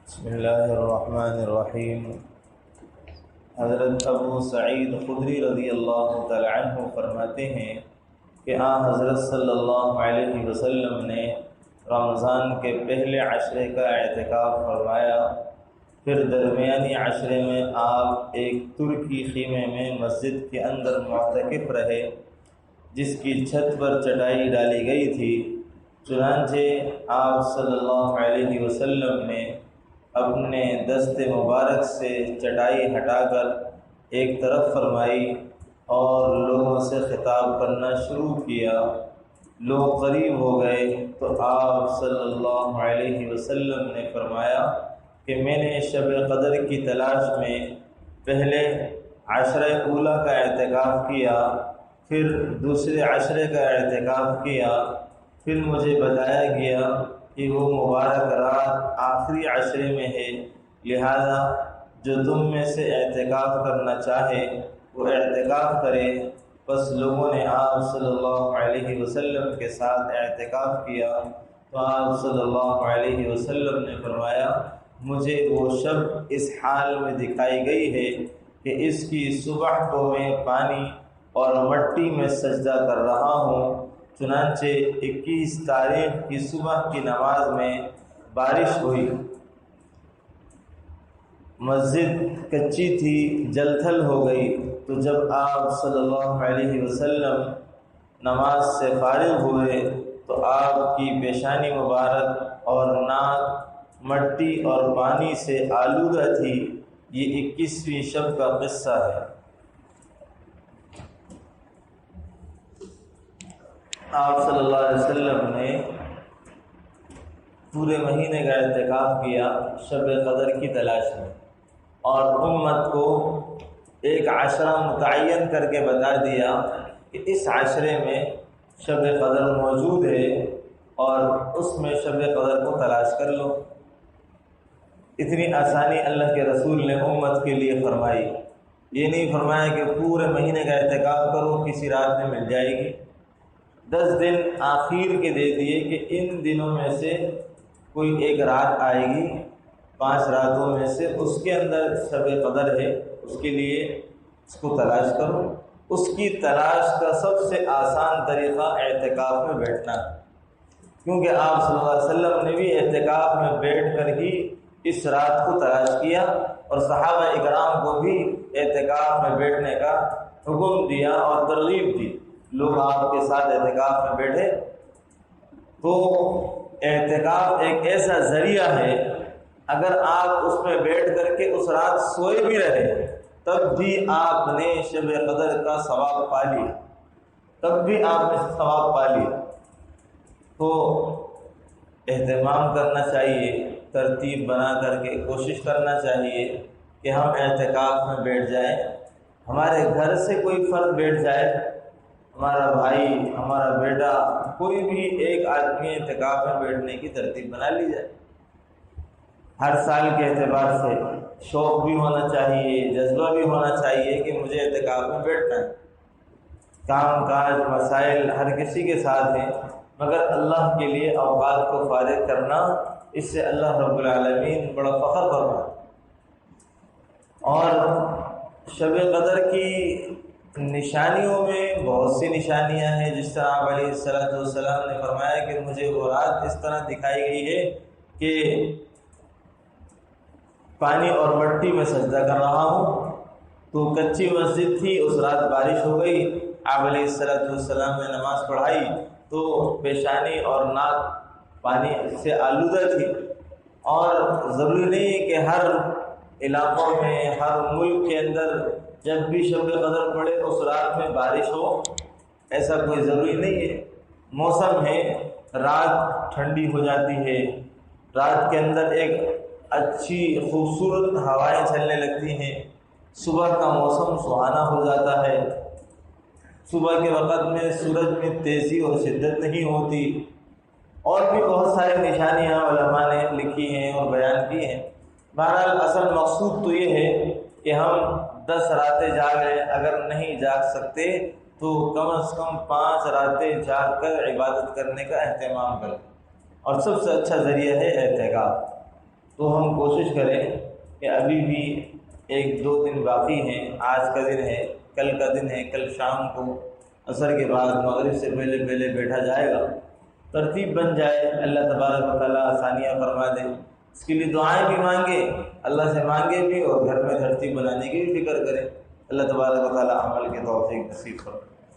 بسم اللہ الرحمن الرحیم۔ حضرت ابو سعید خدری رضی اللہ تعالی عنہ فرماتے ہیں کہ حضرت صلی اللہ علیہ وسلم نے رمضان کے پہلے عشرے کا اعتکاف فرمایا، پھر درمیانی عشرے میں آپ ایک ترکی خیمے میں مسجد کے اندر معتکف رہے جس کی چھت پر چٹائی ڈالی گئی تھی۔ چنانچہ آپ صلی اللہ علیہ وسلم نے اپنے دست مبارک سے چٹائی ہٹا کر ایک طرف فرمائی اور لوگوں سے خطاب کرنا شروع کیا۔ لوگ قریب ہو گئے تو آپ صلی اللہ علیہ وسلم نے فرمایا کہ میں نے شب قدر کی تلاش میں پہلے عشرہ اولیٰ کا اعتکاف کیا، پھر دوسرے عشرے کا اعتکاف کیا، پھر مجھے بتایا گیا کہ وہ مبارک رات آخری عشرے میں ہے، لہذا جو تم میں سے اعتکاف کرنا چاہے وہ اعتکاف کرے۔ بس لوگوں نے آپ صلی اللہ علیہ وسلم کے ساتھ اعتکاف کیا تو آپ صلی اللہ علیہ وسلم نے فرمایا، مجھے وہ شب اس حال میں دکھائی گئی ہے کہ اس کی صبح کو میں پانی اور مٹی میں سجدہ کر رہا ہوں۔ چنانچہ 21 تاریخ کی صبح کی نماز میں بارش ہوئی، مسجد کچی تھی، جل تھل ہو گئی، تو جب آپ صلی اللہ علیہ وسلم نماز سے فارغ ہوئے تو آپ کی پیشانی مبارک اور ناک مٹی اور پانی سے آلودہ تھی۔ یہ 21ویں شب کا قصہ ہے۔ آپ صلی اللہ علیہ وسلم نے پورے مہینے کا اعتکاف کیا شب قدر کی تلاش میں، اور امت کو ایک عشرہ متعین کر کے بتا دیا کہ اس عشرے میں شب قدر موجود ہے اور اس میں شب قدر کو تلاش کر لو۔ اتنی آسانی اللہ کے رسول نے امت کے لیے فرمائی۔ یہ نہیں فرمایا کہ پورے مہینے کا اعتکاف کرو، کسی رات میں مل جائے گی۔ 10 دن آخر کے دے دیے کہ ان دنوں میں سے کوئی ایک رات آئے گی، 5 راتوں میں سے اس کے اندر شب قدر ہے، اس کے لیے اس کو تلاش کرو۔ اس کی تلاش کا سب سے آسان طریقہ اعتکاف میں بیٹھنا، کیونکہ آپ صلی اللہ علیہ وسلم نے بھی اعتکاف میں بیٹھ کر ہی اس رات کو تلاش کیا، اور صحابہ اکرام کو بھی اعتکاف میں بیٹھنے کا حکم دیا اور ترغیب دی۔ لوگ آپ کے ساتھ اعتکاف میں بیٹھے تو اعتکاف ایک ایسا ذریعہ ہے، اگر آپ اس میں بیٹھ کر کے اس رات سوئے بھی رہے تب بھی آپ نے شب قدر کا ثواب پا لیا، تب بھی آپ نے ثواب پا لیا۔ تو اہتمام کرنا چاہیے، ترتیب بنا کر کے کوشش کرنا چاہیے کہ ہم اعتکاف میں بیٹھ جائیں۔ ہمارے گھر سے کوئی فرد بیٹھ جائے، ہمارا بھائی، ہمارا بیٹا، کوئی بھی ایک آدمی اعتکاف میں بیٹھنے کی ترتیب بنا لی جائے۔ ہر سال کے اعتبار سے شوق بھی ہونا چاہیے، جذبہ بھی ہونا چاہیے کہ مجھے اعتکاف میں بیٹھنا ہے۔ کام کاج مسائل ہر کسی کے ساتھ ہیں، مگر اللہ کے لیے اوقات کو فارغ کرنا، اس سے اللہ رب العالمین بڑا فخر فرماتا ہے۔ اور شب قدر کی نشانیوں میں بہت سی نشانیاں ہیں، جس طرح آپ علیہ السلام نے فرمایا کہ مجھے وہ رات اس طرح دکھائی گئی ہے کہ پانی اور مٹی میں سجدہ کر رہا ہوں۔ تو کچی مسجد تھی، اس رات بارش ہو گئی، آپ علیہ السلام نے نماز پڑھائی تو پیشانی اور ناک پانی سے آلودہ تھی۔ اور ضروری نہیں ہے کہ ہر علاقوں میں، ہر ملک کے اندر جب بھی شب قدر پڑے اس رات میں بارش ہو، ایسا کوئی ضروری نہیں ہے۔ موسم ہے، رات ٹھنڈی ہو جاتی ہے، رات کے اندر ایک اچھی خوبصورت ہوائیں چلنے لگتی ہیں، صبح کا موسم سہانا ہو جاتا ہے، صبح کے وقت میں سورج میں تیزی اور شدت نہیں ہوتی، اور بھی بہت ساری نشانیاں علماء نے لکھی ہیں اور بیان کی ہیں۔ بہرحال اصل مقصود تو یہ ہے کہ ہم 10 راتیں جاگیں، اگر نہیں جاگ سکتے تو کم از کم 5 راتیں جاگ کر عبادت کرنے کا اہتمام کریں، اور سب سے اچھا ذریعہ ہے اعتکاف۔ تو ہم کوشش کریں کہ ابھی بھی 1-2 دن باقی ہیں، آج کا دن ہے، کل کا دن ہے، کل شام کو عصر کے بعد مغرب سے پہلے پہلے بیٹھا جائے گا، ترتیب بن جائے، اللہ تبارک و تعالیٰ آسانیاں فرما دے۔ اس کے لیے دعائیں بھی مانگے، اللہ سے مانگے بھی، اور گھر میں ترتیب بنانے کی بھی فکر کریں۔ اللہ تبارک و تعالیٰ عمل کے توفیق نصیب فرمائے۔